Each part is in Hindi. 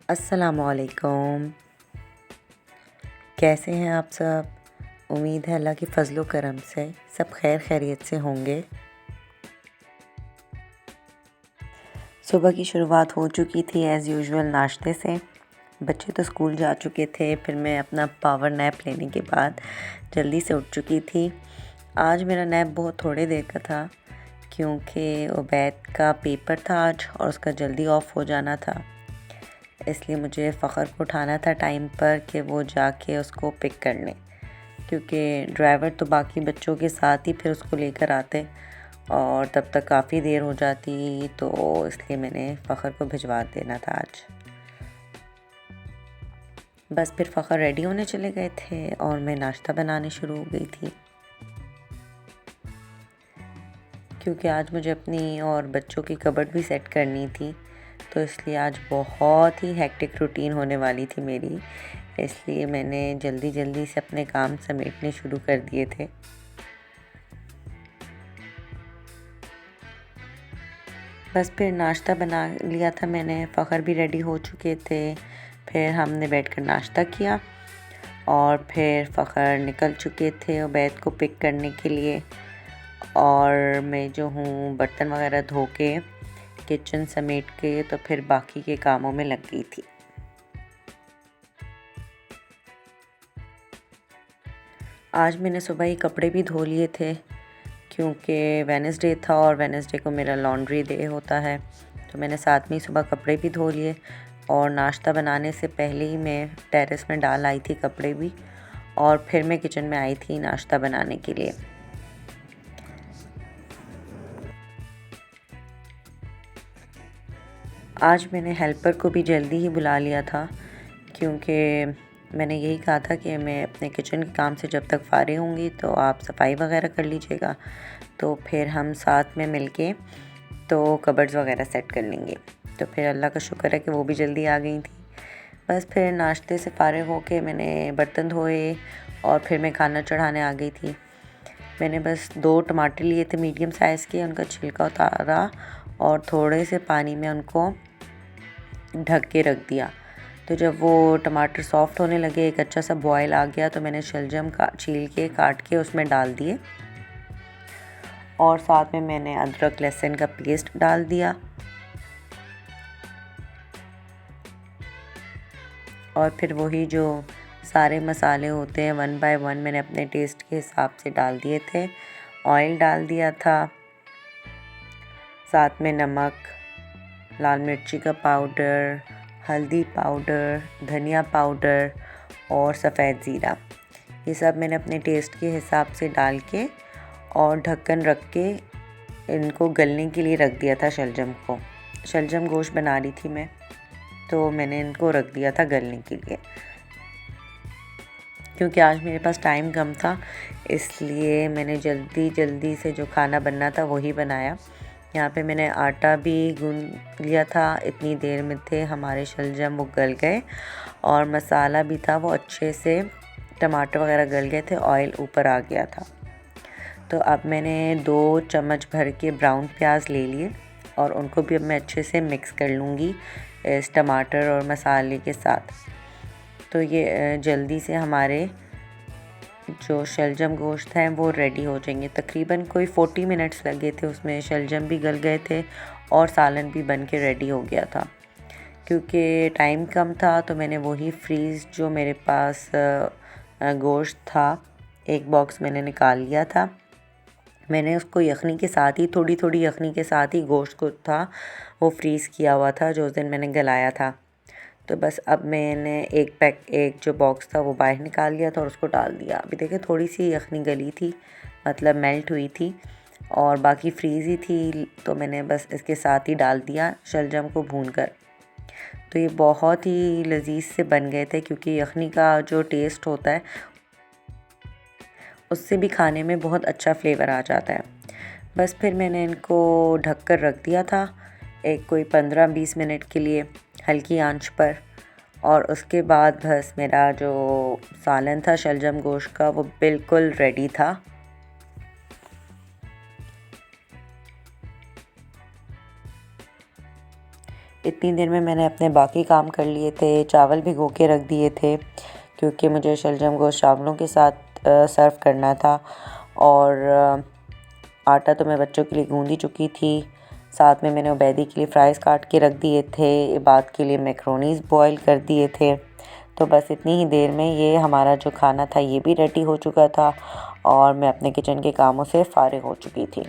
अस्सलामुअलैकुम। कैसे हैं आप सब? उम्मीद है अल्लाह की फ़ज़ल व करम से सब खैर खैरियत से होंगे। सुबह की शुरुआत हो चुकी थी एज़ यूजुअल नाश्ते से। बच्चे तो स्कूल जा चुके थे, फिर मैं अपना पावर नैप लेने के बाद जल्दी से उठ चुकी थी। आज मेरा नैप बहुत थोड़े देर का था क्योंकि उबैद का पेपर था आज और उसका जल्दी ऑफ हो जाना था, इसलिए मुझे फ़खर को उठाना था टाइम पर कि वो जाके उसको पिक कर लें, क्योंकि ड्राइवर तो बाकी बच्चों के साथ ही फिर उसको लेकर आते और तब तक काफ़ी देर हो जाती, तो इसलिए मैंने फ़खर को भिजवा देना था आज। बस फिर फ़खर रेडी होने चले गए थे और मैं नाश्ता बनाने शुरू हो गई थी, क्योंकि आज मुझे अपनी और बच्चों की कबर्ड भी सेट करनी थी, तो इसलिए आज बहुत ही हेक्टिक रूटीन होने वाली थी मेरी। इसलिए मैंने जल्दी जल्दी से अपने काम समेटने शुरू कर दिए थे। बस फिर नाश्ता बना लिया था मैंने, फ़खर भी रेडी हो चुके थे। फिर हमने बैठकर नाश्ता किया और फिर फ़खर निकल चुके थे उबैद को पिक करने के लिए, और मैं जो हूँ बर्तन वगैरह धो के किचन समेट के तो फिर बाकी के कामों में लग गई थी। आज मैंने सुबह ही कपड़े भी धो लिए थे क्योंकि वेडनेसडे था और वेडनेसडे को मेरा लॉन्ड्री डे होता है, तो मैंने साथ में ही सुबह कपड़े भी धो लिए और नाश्ता बनाने से पहले ही मैं टेरेस में डाल आई थी कपड़े भी, और फिर मैं किचन में आई थी नाश्ता बनाने के लिए। आज मैंने हेल्पर को भी जल्दी ही बुला लिया था क्योंकि मैंने यही कहा था कि मैं अपने किचन के काम से जब तक फ़ारिग होंगी तो आप सफाई वगैरह कर लीजिएगा, तो फिर हम साथ में मिलके तो कबर्ड्स वगैरह सेट कर लेंगे। तो फिर अल्लाह का शुक्र है कि वो भी जल्दी आ गई थी। बस फिर नाश्ते से फ़ारिग होके मैंने बर्तन धोए और फिर मैं खाना चढ़ाने आ गई थी। मैंने बस 2 टमाटर लिए थे मीडियम साइज़ के, उनका छिलका उतारा और थोड़े से पानी में उनको ढक के रख दिया। तो जब वो टमाटर सॉफ़्ट होने लगे, एक अच्छा सा बॉयल आ गया, तो मैंने शलजम का छील के काट के उसमें डाल दिए और साथ में मैंने अदरक लहसुन का पेस्ट डाल दिया और फिर वही जो सारे मसाले होते हैं 1 बाय 1 मैंने अपने टेस्ट के हिसाब से डाल दिए थे। ऑयल डाल दिया था, साथ में नमक, लाल मिर्ची का पाउडर, हल्दी पाउडर, धनिया पाउडर और सफ़ेद ज़ीरा, ये सब मैंने अपने टेस्ट के हिसाब से डाल के और ढक्कन रख के इनको गलने के लिए रख दिया था। शलजम गोश्त बना रही थी मैं, तो मैंने इनको रख दिया था गलने के लिए, क्योंकि आज मेरे पास टाइम कम था, इसलिए मैंने जल्दी से जो खाना बनना था वही बनाया। यहाँ पे मैंने आटा भी गूंद लिया था, इतनी देर में थे हमारे शलजम वो गल गए और मसाला भी था वो अच्छे से, टमाटर वगैरह गल गए थे, ऑयल ऊपर आ गया था। तो अब मैंने 2 चम्मच भर के ब्राउन प्याज ले लिए और उनको भी अब मैं अच्छे से मिक्स कर लूँगी इस टमाटर और मसाले के साथ। तो ये जल्दी से हमारे जो शलजम गोश्त हैं वो रेडी हो जाएंगे। तकरीबन कोई 40 मिनट्स लगे थे, उसमें शलजम भी गल गए थे और सालन भी बन के रेडी हो गया था। क्योंकि टाइम कम था तो मैंने वही फ्रीज़ जो मेरे पास गोश्त था, एक बॉक्स मैंने निकाल लिया था। मैंने उसको यखनी के साथ ही थोड़ी यखनी के साथ ही गोश्त को था वो फ्रीज़ किया हुआ था जो उस दिन मैंने गलाया था। तो बस अब मैंने एक जो बॉक्स था वो बाहर निकाल लिया था और उसको डाल दिया। अभी देखिए थोड़ी सी यखनी गली थी, मतलब मेल्ट हुई थी, और बाकी फ्रीज़ ही थी, तो मैंने बस इसके साथ ही डाल दिया शलजम को भूनकर। तो ये बहुत ही लजीज से बन गए थे, क्योंकि यखनी का जो टेस्ट होता है उससे भी खाने में बहुत अच्छा फ्लेवर आ जाता है। बस फिर मैंने इनको ढक कर रख दिया था एक कोई 15-20 मिनट के लिए हल्की आंच पर, और उसके बाद बस मेरा जो सालन था शलजम गोश्त का वो बिल्कुल रेडी था। इतनी देर में मैंने अपने बाकी काम कर लिए थे। चावल भिगो के रख दिए थे क्योंकि मुझे शलजम गोश्त चावलों के साथ सर्व करना था। और आटा तो मैं बच्चों के लिए गूँध ही चुकी थी। साथ में मैंने उबैदी के लिए फ्राइज़ काट के रख दिए थे। इबाद के लिए मैक्रोनीज़ बॉईल कर दिए थे। तो बस इतनी ही देर में ये हमारा जो खाना था ये भी रेडी हो चुका था और मैं अपने किचन के कामों से फ़ारिग हो चुकी थी।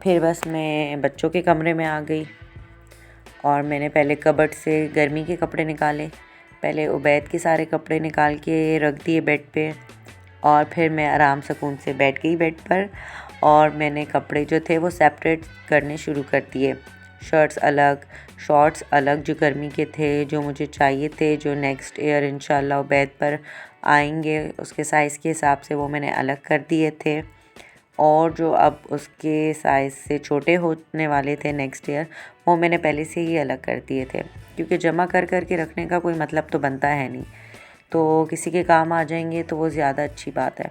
फिर बस मैं बच्चों के कमरे में आ गई और मैंने पहले कबर्ड से गर्मी के कपड़े निकाले। पहले उबैद के सारे कपड़े निकाल के रख दिए बेड पे और फिर मैं आराम सुकून से बैठ गई बेड पर और मैंने कपड़े जो थे वो सेपरेट करने शुरू कर दिए। शर्ट्स अलग, शॉर्ट्स अलग जो गर्मी के थे, जो मुझे चाहिए थे, जो नेक्स्ट ईयर इंशाल्लाह उबैद पर आएंगे उसके साइज़ के हिसाब से वो मैंने अलग कर दिए थे। और जो अब उसके साइज़ से छोटे होने वाले थे नेक्स्ट ईयर, वो मैंने पहले से ही अलग कर दिए थे क्योंकि जमा कर कर के रखने का कोई मतलब तो बनता है नहीं, तो किसी के काम आ जाएंगे तो वो ज़्यादा अच्छी बात है।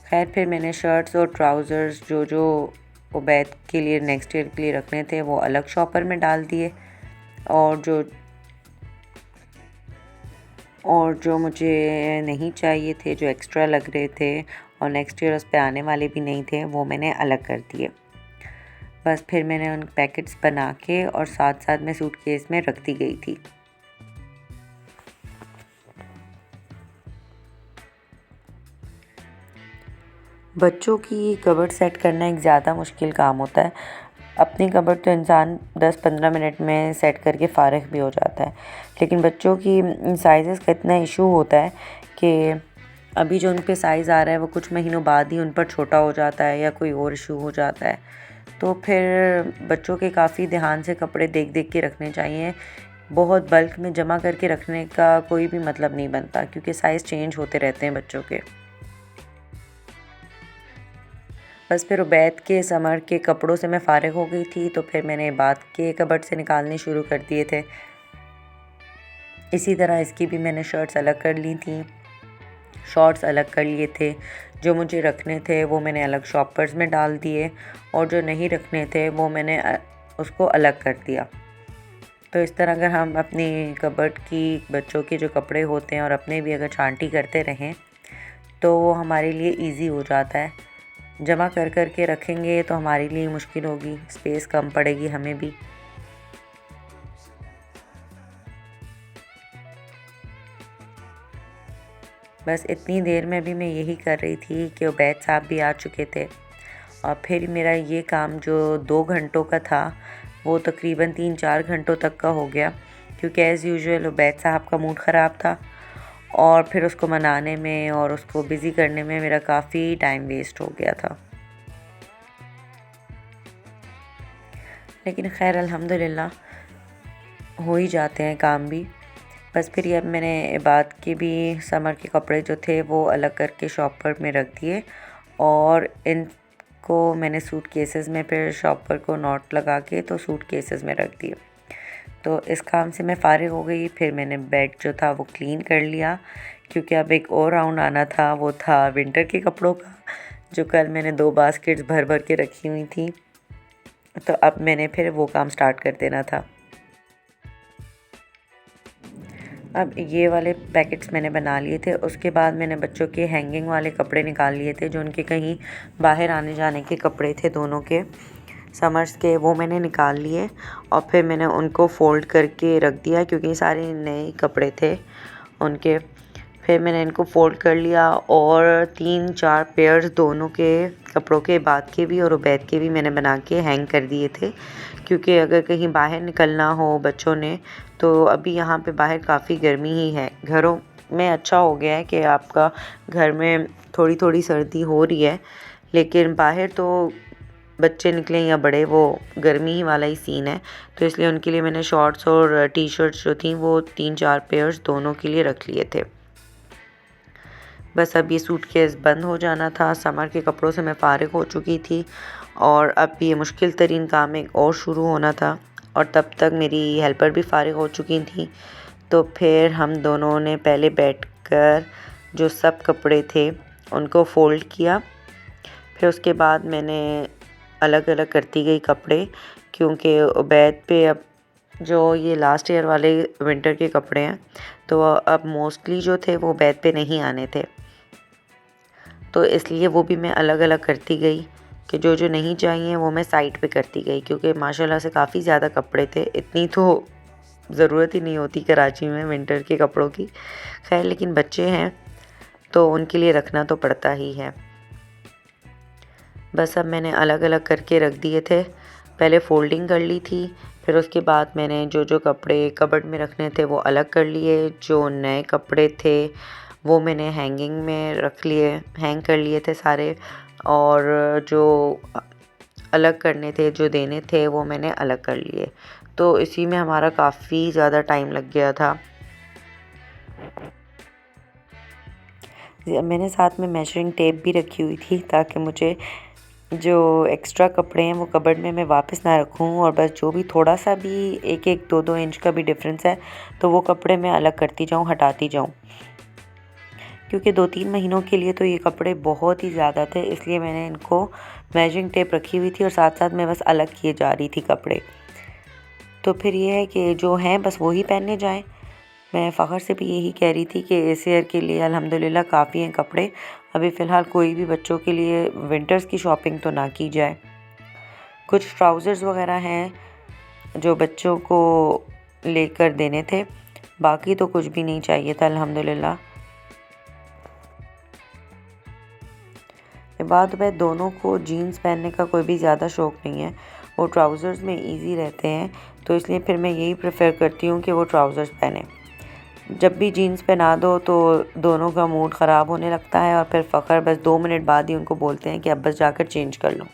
खैर फिर मैंने शर्ट्स और ट्राउज़र्स जो जो उबैद के लिए नेक्स्ट ईयर के लिए रखने थे वो अलग शॉपर में डाल दिए और जो मुझे नहीं चाहिए थे, जो एक्स्ट्रा लग रहे थे और नेक्स्ट ईयर उस पे आने वाले भी नहीं थे, वो मैंने अलग कर दिए। बस फिर मैंने उन पैकेट्स बना के और साथ साथ में सूटकेस में रख दी गई थी। बच्चों की कबर्ड सेट करना एक ज़्यादा मुश्किल काम होता है। अपनी कबर्ड तो इंसान 10-15 मिनट में सेट करके फ़ारिग भी हो जाता है, लेकिन बच्चों की साइज़ेस का इतना इशू होता है कि अभी जो उन पे साइज़ आ रहा है वो कुछ महीनों बाद ही उन पर छोटा हो जाता है या कोई और इशू हो जाता है। तो फिर बच्चों के काफ़ी ध्यान से कपड़े देख देख के रखने चाहिए। बहुत बल्क में जमा करके रखने का कोई भी मतलब नहीं बनता क्योंकि साइज़ चेंज होते रहते हैं बच्चों के। बस फिर उबैद के समर के कपड़ों से मैं फ़ारिग हो गई थी तो फिर मैंने इबाद के कबर्ड से निकालने शुरू कर दिए थे। इसी तरह इसकी भी मैंने शर्ट्स अलग कर ली थी, शॉर्ट्स अलग कर लिए थे। जो मुझे रखने थे वो मैंने अलग शॉपर्स में डाल दिए और जो नहीं रखने थे वो मैंने उसको अलग कर दिया। तो इस तरह अगर हम अपनी कबर्ड की बच्चों के जो कपड़े होते हैं और अपने भी अगर छांटी करते रहें तो वो हमारे लिए ईज़ी हो जाता है। जमा कर कर के रखेंगे तो हमारे लिए मुश्किल होगी, स्पेस कम पड़ेगी हमें भी। बस इतनी देर में भी मैं यही कर रही थी कि उबैद साहब भी आ चुके थे और फिर मेरा ये काम जो 2 घंटों का था वो तकरीबन 3-4 घंटों तक का हो गया क्योंकि एज़ यूजुअल उबैद साहब का मूड ख़राब था और फिर उसको मनाने में और उसको बिज़ी करने में मेरा काफ़ी टाइम वेस्ट हो गया था। लेकिन खैर अल्हम्दुलिल्लाह हो ही जाते हैं काम भी। बस फिर ये अब मैंने इबाद के भी समर के कपड़े जो थे वो अलग करके शॉपर में रख दिए और इनको मैंने सूट केसेस में फिर शॉपर को नॉट लगा के तो सूट केसेस में रख दिए। तो इस काम से मैं फ़ारिग हो गई। फिर मैंने बेड जो था वो क्लीन कर लिया क्योंकि अब एक और राउंड आना था, वो था विंटर के कपड़ों का, जो कल मैंने 2 बास्केट्स भर भर के रखी हुई थी। तो अब मैंने फिर वो काम स्टार्ट कर देना था। अब ये वाले पैकेट्स मैंने बना लिए थे। उसके बाद मैंने बच्चों के हैंगिंग वाले कपड़े निकाल लिए थे, जो उनके कहीं बाहर आने जाने के कपड़े थे दोनों के समर्स के, वो मैंने निकाल लिए और फिर मैंने उनको फ़ोल्ड करके रख दिया क्योंकि सारे नए कपड़े थे उनके। फिर मैंने इनको फ़ोल्ड कर लिया और 3-4 पेयर्स दोनों के कपड़ों के, इबाद के भी और उबैद के भी मैंने बना के हैंग कर दिए थे क्योंकि अगर कहीं बाहर निकलना हो बच्चों ने तो अभी यहाँ पे बाहर काफ़ी गर्मी ही है। घरों में अच्छा हो गया है कि आपका घर में थोड़ी थोड़ी सर्दी हो रही है, लेकिन बाहर तो बच्चे निकलें या बड़े वो गर्मी ही वाला ही सीन है। तो इसलिए उनके लिए मैंने शॉर्ट्स और टी शर्ट्स जो थी वो 3-4 पेयर्स दोनों के लिए रख लिए थे। बस अब ये सूटकेस बंद हो जाना था। समर के कपड़ों से मैं फ़ारिग हो चुकी थी और अब ये मुश्किल तरीन काम एक और शुरू होना था और तब तक मेरी हेल्पर भी फ़ारिग हो चुकी थी। तो फिर हम दोनों ने पहले बैठकर जो सब कपड़े थे उनको फ़ोल्ड किया। फिर उसके बाद मैंने अलग अलग करती गई कपड़े क्योंकि उबैद पे अब जो ये लास्ट ईयर वाले विंटर के कपड़े हैं, तो अब मोस्टली जो थे वो बेड पे नहीं आने थे, तो इसलिए वो भी मैं अलग अलग करती गई कि जो जो नहीं चाहिए वो मैं साइड पे करती गई, क्योंकि माशाल्लाह से काफ़ी ज़्यादा कपड़े थे। इतनी तो ज़रूरत ही नहीं होती कराची में विंटर के कपड़ों की। खैर, लेकिन बच्चे हैं तो उनके लिए रखना तो पड़ता ही है। बस अब मैंने अलग अलग करके रख दिए थे। पहले फ़ोल्डिंग कर ली थी, फिर उसके बाद मैंने जो जो कपड़े कबर्ड में रखने थे वो अलग कर लिए। जो नए कपड़े थे वो मैंने हैंगिंग में रख लिए, हैंग कर लिए थे सारे। और जो अलग करने थे, जो देने थे, वो मैंने अलग कर लिए। तो इसी में हमारा काफ़ी ज़्यादा टाइम लग गया था। मैंने साथ में मेजरिंग टेप भी रखी हुई थी ताकि मुझे जो एक्स्ट्रा कपड़े हैं वो कबर्ड में मैं वापस ना रखूं, और बस जो भी थोड़ा सा भी 1-2 इंच का भी डिफरेंस है तो वो कपड़े मैं अलग करती जाऊं, हटाती जाऊं, क्योंकि 2-3 महीनों के लिए तो ये कपड़े बहुत ही ज़्यादा थे। इसलिए मैंने इनको मेजरिंग टेप रखी हुई थी और साथ साथ मैं बस अलग किए जा रही थी कपड़े। तो फिर ये है कि जो हैं बस वही पहनने जाएं। मैं फ़ख्र से भी यही कह रही थी कि इस ईयर के लिए अल्हम्दुलिल्लाह काफ़ी हैं कपड़े। अभी फ़िलहाल कोई भी बच्चों के लिए विंटर्स की शॉपिंग तो ना की जाए। कुछ ट्राउज़र्स वगैरह हैं जो बच्चों को लेकर देने थे, बाकी तो कुछ भी नहीं चाहिए था अल्हम्दुलिल्लाह। बाद में दोनों को जीन्स पहनने का कोई भी ज़्यादा शौक़ नहीं है, वो ट्राउज़र्स में इजी रहते हैं, तो इसलिए फिर मैं यही प्रेफर करती हूँ कि वो ट्राउज़र्स पहने। जब भी जीन्स पहना दो तो दोनों का मूड ख़राब होने लगता है और फिर फ़ख्र बस 2 मिनट बाद ही उनको बोलते हैं कि अब बस जाकर चेंज कर लो।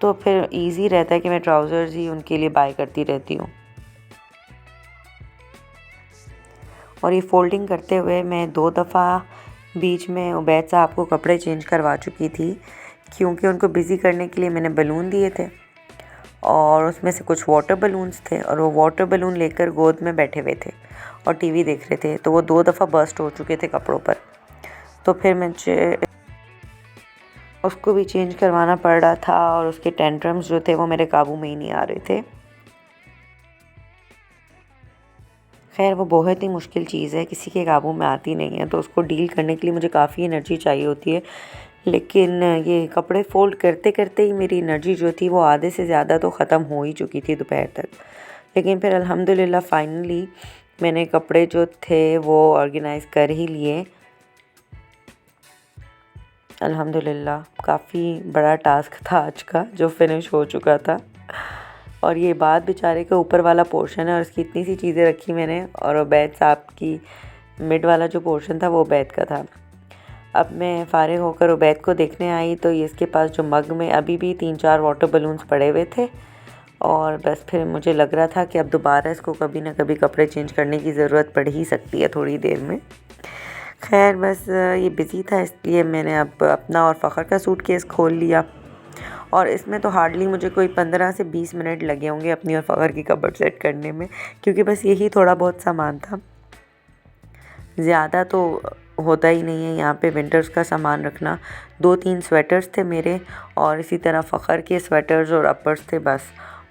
तो फिर इजी रहता है कि मैं ट्राउज़र्स ही उनके लिए बाय करती रहती हूँ। और ये फ़ोल्डिंग करते हुए मैं 2 दफ़ा बीच में उबैद साहब को कपड़े चेंज करवा चुकी थी, क्योंकि उनको बिज़ी करने के लिए मैंने बलून दिए थे और उसमें से कुछ वाटर बलून्स थे, और वो वाटर बलून लेकर गोद में बैठे हुए थे और टीवी देख रहे थे, तो वो 2 दफ़ा बर्स्ट हो चुके थे कपड़ों पर। तो फिर मुझे उसको भी चेंज करवाना पड़ रहा था और उसके टेंट्रम्स जो थे वो मेरे काबू में ही नहीं आ रहे थे। खैर, वो बहुत ही मुश्किल चीज़ है, किसी के काबू में आती नहीं है, तो उसको डील करने के लिए मुझे काफ़ी एनर्जी चाहिए होती है। लेकिन ये कपड़े फ़ोल्ड करते करते ही मेरी एनर्जी जो थी वो आधे से ज़्यादा तो ख़त्म हो ही चुकी थी दोपहर तक। लेकिन फिर अल्हम्दुलिल्लाह फाइनली मैंने कपड़े जो थे वो ऑर्गेनाइज़ कर ही लिए। अल्हम्दुलिल्लाह काफ़ी बड़ा टास्क था आज का जो फिनिश हो चुका था। और ये बात बेचारे के ऊपर वाला पोर्शन है और उसकी इतनी सी चीज़ें रखी मैंने, और उबैद साहब की मिड वाला जो पोर्शन था वो उबैद का था। अब मैं फ़ारिग होकर उबैद को देखने आई तो ये इसके पास जो मग में अभी भी 3-4 वाटर बलून्स पड़े हुए थे, और बस फिर मुझे लग रहा था कि अब दोबारा इसको कभी ना कभी कपड़े चेंज करने की ज़रूरत पड़ ही सकती है थोड़ी देर में। खैर, बस ये बिज़ी था इसलिए मैंने अब अपना और फ़ख्र का सूटकेस खोल लिया, और इसमें तो हार्डली मुझे कोई 15 से 20 मिनट लगे होंगे अपनी और फ़ख्र की कबर्ड सेट करने में, क्योंकि बस यही थोड़ा बहुत सामान था, ज़्यादा तो होता ही नहीं है यहाँ पे विंटर्स का सामान रखना। 2-3 स्वेटर्स थे मेरे, और इसी तरह फ़ख्र के स्वेटर्स और अपर्स थे बस,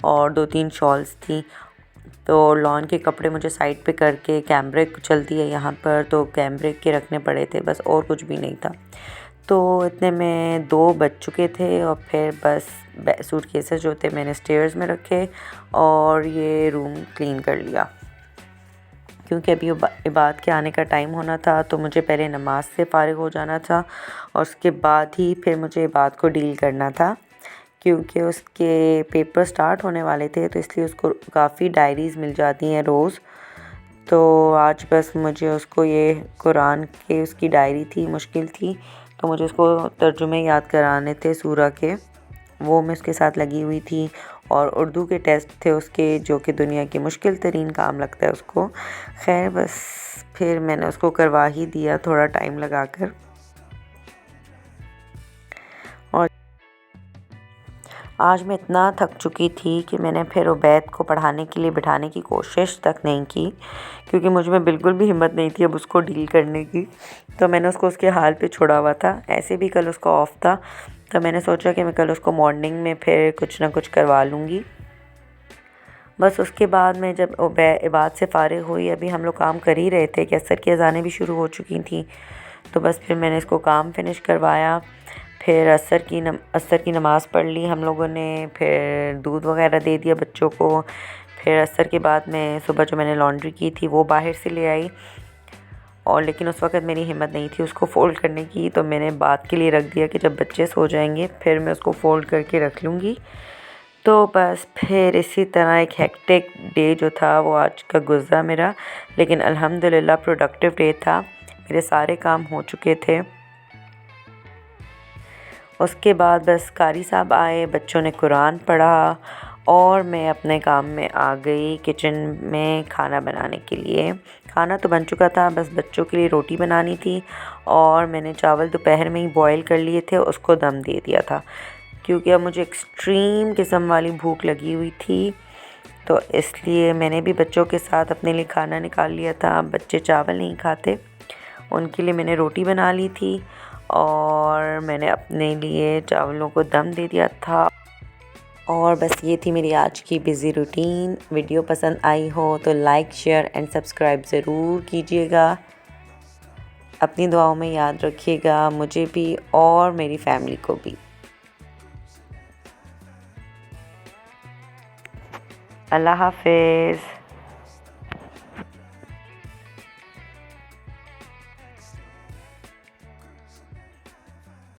और 2-3 शॉल्स थी। तो लॉन के कपड़े मुझे साइड पे करके, कैमरिक चलती है यहाँ पर तो कैमरिक के रखने पड़े थे बस, और कुछ भी नहीं था। तो इतने में 2 बज चुके थे और फिर बस सूटकेसेस जो थे मैंने स्टेयर्स में रखे और ये रूम क्लीन कर लिया, क्योंकि अभी इबाद के आने का टाइम होना था, तो मुझे पहले नमाज से फ़ारिग हो जाना था और उसके बाद ही फिर मुझे इबाद को डील करना था, क्योंकि उसके पेपर स्टार्ट होने वाले थे, तो इसलिए उसको काफ़ी डायरीज़ मिल जाती हैं रोज़। तो आज बस मुझे उसको ये कुरान के उसकी डायरी थी, मुश्किल थी, तो मुझे उसको तर्जुमे याद कराने थे सूरा के, वो मैं उसके साथ लगी हुई थी। और उर्दू के टेस्ट थे उसके, जो कि दुनिया की मुश्किल तरीन काम लगता है उसको। खैर, बस फिर मैंने उसको करवा ही दिया थोड़ा टाइम लगा कर। और आज मैं इतना थक चुकी थी कि मैंने फिर उबैद को पढ़ाने के लिए बिठाने की कोशिश तक नहीं की, क्योंकि मुझ में बिल्कुल भी हिम्मत नहीं थी अब उसको डील करने की। तो मैंने उसको उसके हाल पे छोड़ा हुआ था, ऐसे भी कल उसका ऑफ था, तो मैंने सोचा कि मैं कल उसको मॉर्निंग में फिर कुछ ना कुछ करवा लूँगी। बस उसके बाद मैं जब इबादत से फ़ारिग हुई, अभी हम लोग काम कर ही रहे थे कि असर की अज़ानें भी शुरू हो चुकी थी। तो बस फिर मैंने इसको काम फिनिश करवाया। फिर असर की नमाज़ पढ़ ली हम लोगों ने, फिर दूध वगैरह दे दिया बच्चों को। फिर असर के बाद में सुबह जो मैंने लॉन्ड्री की थी वो बाहर से ले आई, और लेकिन उस वक़्त मेरी हिम्मत नहीं थी उसको फ़ोल्ड करने की, तो मैंने बाद के लिए रख दिया कि जब बच्चे सो जाएंगे फिर मैं उसको फ़ोल्ड करके रख लूँगी। तो बस फिर इसी तरह एक हेक्टिक डे जो था वो आज का गुज़रा मेरा, लेकिन अल्हम्दुलिल्लाह प्रोडक्टिव डे था, मेरे सारे काम हो चुके थे। उसके बाद बस कारी साहब आए, बच्चों ने कुरान पढ़ा और मैं अपने काम में आ गई किचन में खाना बनाने के लिए। खाना तो बन चुका था, बस बच्चों के लिए रोटी बनानी थी, और मैंने चावल दोपहर में ही बॉईल कर लिए थे, उसको दम दे दिया था क्योंकि अब मुझे एक्सट्रीम किस्म वाली भूख लगी हुई थी। तो इसलिए मैंने भी बच्चों के साथ अपने लिए खाना निकाल लिया था। बच्चे चावल नहीं खाते, उनके लिए मैंने रोटी बना ली थी और मैंने अपने लिए चावलों को दम दे दिया था। और बस ये थी मेरी आज की बिज़ी रूटीन। वीडियो पसंद आई हो तो लाइक, शेयर एंड सब्सक्राइब ज़रूर कीजिएगा। अपनी दुआओं में याद रखिएगा मुझे भी और मेरी फैमिली को भी। अल्लाह हाफ़िज़।